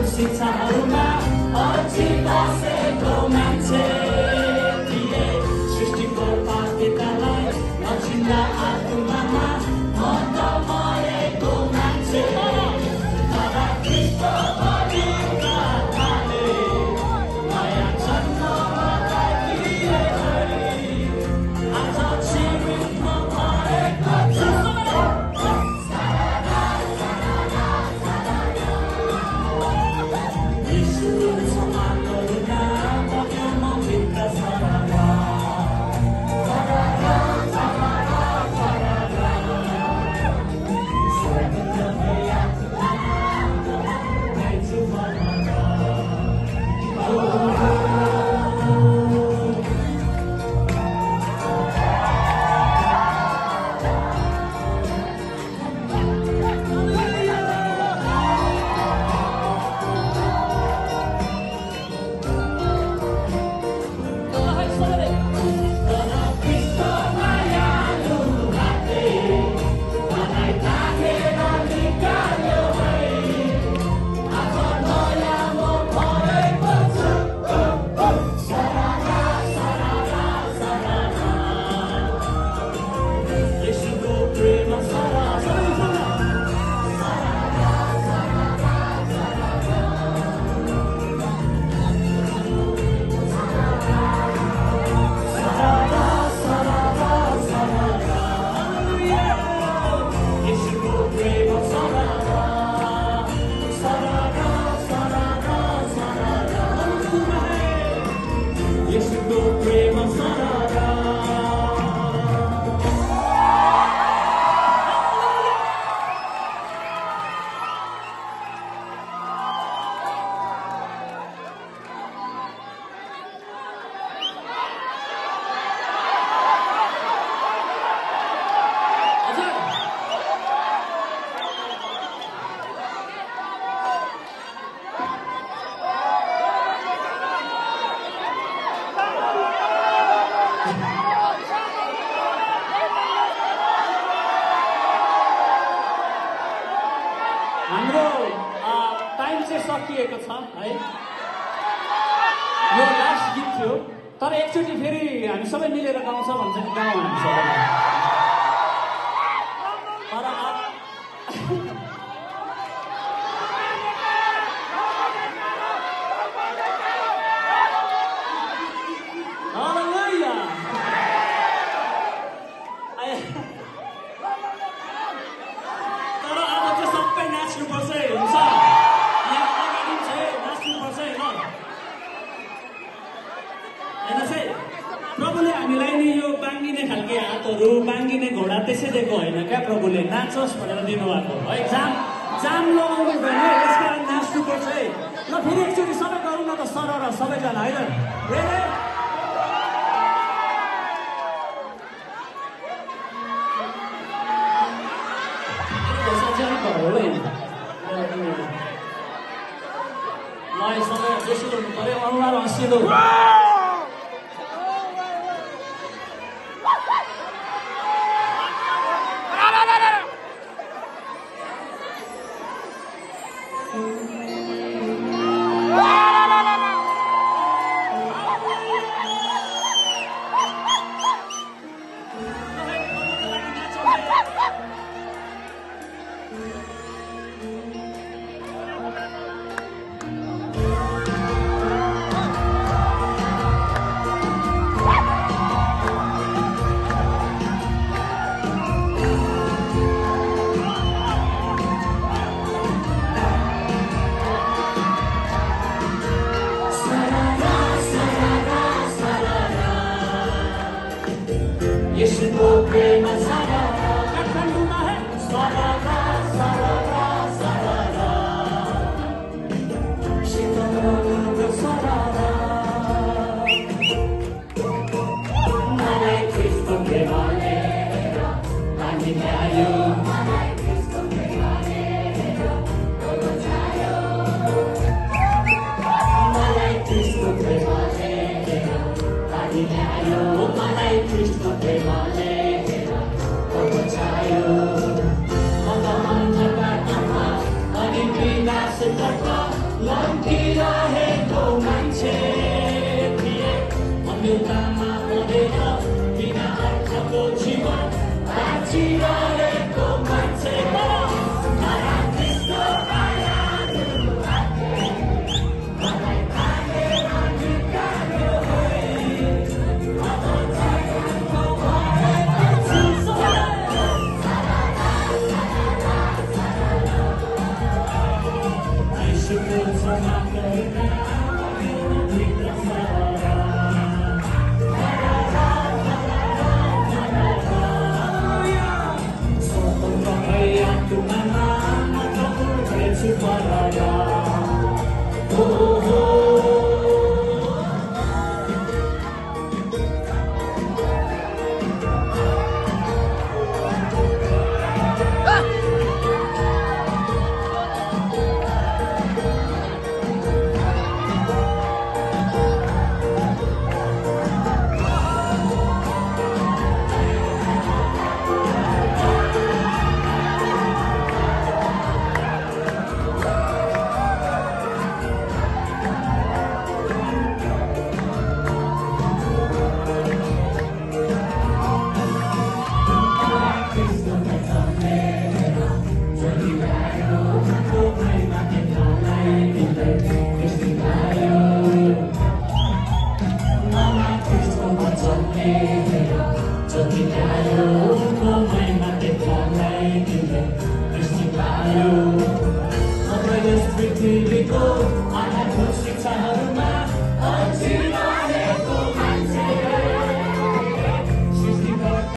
शिक्षाहरूमा अझै बसेको मान्छे थिए सृष्टिको पापितालाई नचिन्दा आत्मामा म त मरेको मान्छे तर ख्रीष्ट बलिउका थाले नयाँ जन्म मलाई दिए आज जीवित म भएको छु हाम्रो टाइम चाहिँ सकिएको छ है यो लास्ट गीत थियो तर एकचोटि फेरि हामी सबै मिलेर गाउँछ भन्छ नि गाउँ हामी सबैले प्रभुले हामीलाई नि यो बाङ्गिने खालके हातहरू बाङ्गिने घोडा त्यसै दिएको होइन क्या प्रभुले नाचोस् भनेर दिनुभएको है जाम लगाउनु भने यसकारण नाच्नुपर्छ है ल फेरि एकचोटि सबै गरौँ न त सरर सबैजना होइन ल सबै जोसिलो हुनु पऱ्यो अनुहार हँसिलो Bye. लम्किरहेको मान्छे थिए अन्धकारमा परेर बिना अर्थको जीवन बाँचिरहेको मान्छे Thank you.